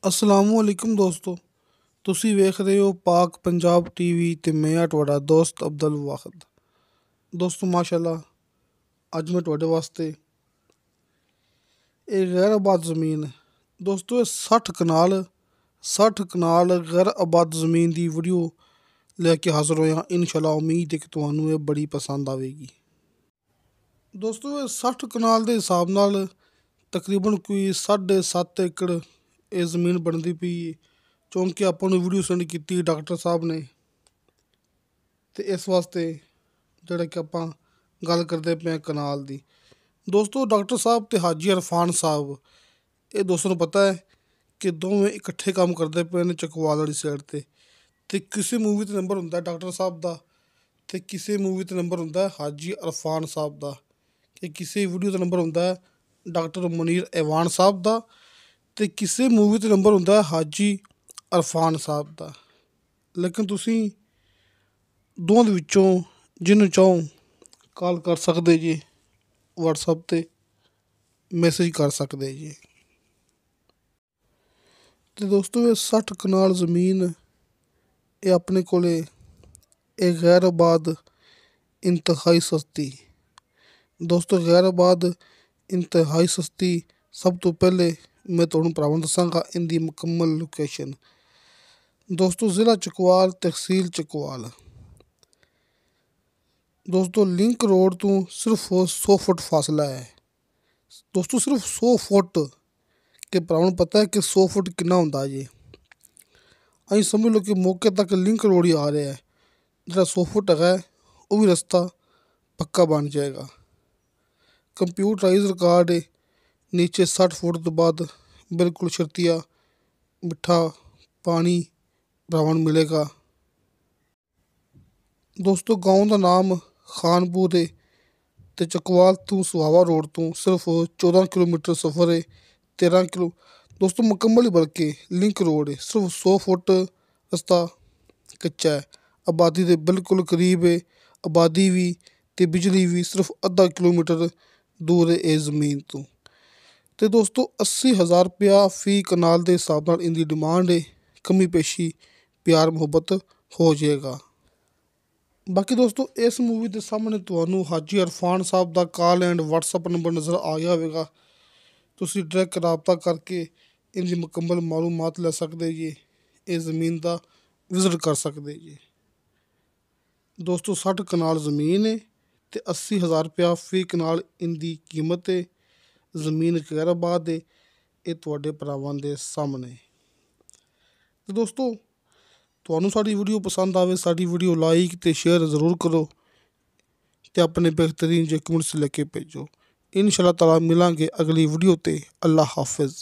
ਅਸਲਾਮੁਅਲੈਕੁਮ ਦੋਸਤੋ, ਤੁਸੀਂ ਵੇਖ ਰਹੇ ਹੋ ਪਾਕ ਪੰਜਾਬ ਟੀਵੀ ਤੇ ਮੈਂ ਹਾਂ ਤੁਹਾਡਾ ਦੋਸਤ ਅਬਦੁਲ ਵਾਹਿਦ। ਦੋਸਤੋ ਮਾਸ਼ਾਅੱਲਾ, ਅੱਜ ਮੈਂ ਤੁਹਾਡੇ ਵਾਸਤੇ ਇਹ ਗੈਰ ਆਬਾਦ ਜ਼ਮੀਨ ਦੋਸਤੋ, ਇਹ 60 ਕਨਾਲ ਗੈਰ ਆਬਾਦ ਜ਼ਮੀਨ ਦੀ ਵੀਡੀਓ ਲੈ ਕੇ ਹਾਜ਼ਰ ਹੋਇਆ। ਇਨਸ਼ਾਅੱਲਾ ਉਮੀਦ ਹੈ ਕਿ ਤੁਹਾਨੂੰ ਇਹ ਬੜੀ ਪਸੰਦ ਆਵੇਗੀ। ਦੋਸਤੋ, ਇਹ 60 ਕਨਾਲ ਦੇ ਹਿਸਾਬ ਨਾਲ ਤਕਰੀਬਨ ਕੋਈ 7.5 ਏਕੜ ਇਹ ਜ਼ਮੀਨ ਬਣਦੀ ਪਈ ਹੈ, ਕਿਉਂਕਿ ਆਪਾਂ ਨੂੰ ਵੀਡੀਓ ਸੈਂਡ ਕੀਤੀ ਡਾਕਟਰ ਸਾਹਿਬ ਨੇ। ਅਤੇ ਇਸ ਵਾਸਤੇ ਜਿਹੜਾ ਕਿ ਆਪਾਂ ਗੱਲ ਕਰਦੇ ਪਏ ਹਾਂ ਕਨਾਲ ਦੀ। ਦੋਸਤੋ, ਡਾਕਟਰ ਸਾਹਿਬ ਅਤੇ ਹਾਜੀ ਇਰਫਾਨ ਸਾਹਿਬ, ਇਹ ਦੋਸਤਾਂ ਨੂੰ ਪਤਾ ਹੈ ਕਿ ਦੋਵੇਂ ਇਕੱਠੇ ਕੰਮ ਕਰਦੇ ਪਏ ਨੇ ਚਕਵਾਲ ਵਾਲੀ ਸਾਈਡ 'ਤੇ। ਅਤੇ ਕਿਸੇ ਮੂਵੀ 'ਤੇ ਨੰਬਰ ਹੁੰਦਾ ਡਾਕਟਰ ਸਾਹਿਬ ਦਾ, ਅਤੇ ਕਿਸੇ ਮੂਵੀ 'ਤੇ ਨੰਬਰ ਹੁੰਦਾ ਹਾਜੀ ਇਰਫਾਨ ਸਾਹਿਬ ਦਾ, ਅਤੇ ਕਿਸੇ ਵੀਡੀਓ 'ਤੇ ਨੰਬਰ ਹੁੰਦਾ ਡਾਕਟਰ ਮੁਨੀਰ ਈਵਾਨ ਸਾਹਿਬ ਦਾ, ਅਤੇ ਕਿਸੇ ਮੂਵੀ 'ਤੇ ਨੰਬਰ ਹੁੰਦਾ ਹਾਜੀ ਇਰਫਾਨ ਸਾਹਿਬ ਦਾ। ਲੇਕਿਨ ਤੁਸੀਂ ਦੋਵਾਂ ਦੇ ਵਿੱਚੋਂ ਜਿਹਨੂੰ ਚਾਹੋ ਕਾਲ ਕਰ ਸਕਦੇ ਜੀ, ਵਟਸਐਪ 'ਤੇ ਮੈਸੇਜ ਕਰ ਸਕਦੇ ਜੀ। ਅਤੇ ਦੋਸਤੋ, ਇਹ 60 ਕਨਾਲ ਜ਼ਮੀਨ ਇਹ ਆਪਣੇ ਕੋਲ ਇਹ ਗੈਰ ਆਬਾਦ ਇੰਤਹਾਈ ਸਸਤੀ। ਦੋਸਤੋ, ਗੈਰ ਆਬਾਦ ਇੰਤਹਾਈ ਸਸਤੀ। ਸਭ ਤੋਂ ਪਹਿਲੇ ਮੈਂ ਤੁਹਾਨੂੰ ਭਰਾਵਾਂ ਦੱਸਾਂਗਾ ਇਹਦੀ ਮੁਕੰਮਲ ਲੋਕੇਸ਼ਨ। ਦੋਸਤੋ, ਜ਼ਿਲ੍ਹਾ ਚਕਵਾਲ, ਤਹਿਸੀਲ ਚਕਵਾਲ। ਦੋਸਤੋ, ਲਿੰਕ ਰੋਡ ਤੋਂ ਸਿਰਫ 100 ਫੁੱਟ ਫਾਸਲਾ ਹੈ। ਦੋਸਤੋ, ਸਿਰਫ 100 ਫੁੱਟ, ਕਿ ਭਰਾਵਾਂ ਨੂੰ ਪਤਾ ਹੈ ਕਿ 100 ਫੁੱਟ ਕਿੰਨਾ ਹੁੰਦਾ ਜੀ। ਅਸੀਂ ਸਮਝ ਲਓ ਕਿ ਮੌਕੇ ਤੱਕ ਲਿੰਕ ਰੋਡ ਹੀ ਆ ਰਿਹਾ ਹੈ। ਜਿਹੜਾ 100 ਫੁੱਟ ਹੈਗਾ ਉਹ ਵੀ ਰਸਤਾ ਪੱਕਾ ਬਣ ਜਾਏਗਾ। ਕੰਪਿਊਟਰਾਈਜ਼ ਰਿਕਾਰਡ ਹੈ। ਨੀਚੇ 60 ਫੁੱਟ ਤੋਂ ਬਾਅਦ ਬਿਲਕੁਲ ਸ਼ਰਤੀਆ ਮਿੱਠਾ ਪਾਣੀ ਭਰਾਵਾਂ ਨੂੰ ਮਿਲੇਗਾ। ਦੋਸਤੋ, ਗਾਉਂ ਦਾ ਨਾਮ ਖਾਨਪੁਰ ਹੈ ਅਤੇ ਚਕਵਾਲ ਤੋਂ ਸੁਹਾਵਾ ਰੋਡ ਤੋਂ ਸਿਰਫ 14 ਕਿਲੋਮੀਟਰ ਸਫ਼ਰ ਹੈ। 13 ਕਿਲੋ ਦੋਸਤੋ ਮੁਕੰਮਲ ਹੀ, ਬਲਕਿ ਲਿੰਕ ਰੋਡ ਹੈ। ਸਿਰਫ 100 ਫੁੱਟ ਰਸਤਾ ਕੱਚਾ ਹੈ। ਆਬਾਦੀ ਦੇ ਬਿਲਕੁਲ ਕਰੀਬ ਹੈ। ਆਬਾਦੀ ਵੀ ਅਤੇ ਬਿਜਲੀ ਵੀ ਸਿਰਫ ਅੱਧਾ ਕਿਲੋਮੀਟਰ ਦੂਰ ਹੈ ਇਹ ਜ਼ਮੀਨ ਤੋਂ। ਅਤੇ ਦੋਸਤੋ, 80,000 ਰੁਪਇਆ ਫੀ ਕਨਾਲ ਦੇ ਹਿਸਾਬ ਨਾਲ ਇਹਦੀ ਡਿਮਾਂਡ ਹੈ। ਕਮੀ ਪੇਸ਼ੀ ਪਿਆਰ ਮੁਹੱਬਤ ਹੋ ਜਾਏਗਾ। ਬਾਕੀ ਦੋਸਤੋ, ਇਸ ਮੂਵੀ ਦੇ ਸਾਹਮਣੇ ਤੁਹਾਨੂੰ ਹਾਜੀ ਇਰਫਾਨ ਸਾਹਿਬ ਦਾ ਕਾਲ ਐਂਡ ਵਟਸਐਪ ਨੰਬਰ ਨਜ਼ਰ ਆ ਗਿਆ ਹੋਵੇਗਾ। ਤੁਸੀਂ ਡਾਇਰੈਕਟ ਰਾਬਤਾ ਕਰਕੇ ਇਹਦੀ ਮੁਕੰਮਲ ਮਾਲੂਮਾਤ ਲੈ ਸਕਦੇ ਜੀ। ਇਹ ਜ਼ਮੀਨ ਦਾ ਵਿਜ਼ਿਟ ਕਰ ਸਕਦੇ ਜੀ। ਦੋਸਤੋ, 60 ਕਨਾਲ ਜ਼ਮੀਨ ਹੈ ਅਤੇ 80,000 ਰੁਪਇਆ ਫੀ ਕਨਾਲ ਇਹਦੀ ਕੀਮਤ ਹੈ। ਜ਼ਮੀਨ ਗੈਰ ਆਬਾਦ ਹੈ। ਇਹ ਤੁਹਾਡੇ ਭਰਾਵਾਂ ਦੇ ਸਾਹਮਣੇ। ਅਤੇ ਦੋਸਤੋ, ਤੁਹਾਨੂੰ ਸਾਡੀ ਵੀਡੀਓ ਪਸੰਦ ਆਵੇ, ਸਾਡੀ ਵੀਡੀਓ ਲਾਈਕ ਅਤੇ ਸ਼ੇਅਰ ਜ਼ਰੂਰ ਕਰੋ ਅਤੇ ਆਪਣੇ ਬਿਹਤਰੀਨ ਜੇ ਕਮੈਂਟਸ ਲੈ ਕੇ ਭੇਜੋ। ਇਨਸ਼ਾ ਅੱਲਾਹ ਤਾਲਾ ਮਿਲਾਂਗੇ ਅਗਲੀ ਵੀਡੀਓ 'ਤੇ। ਅੱਲਾ ਹਾਫਿਜ਼।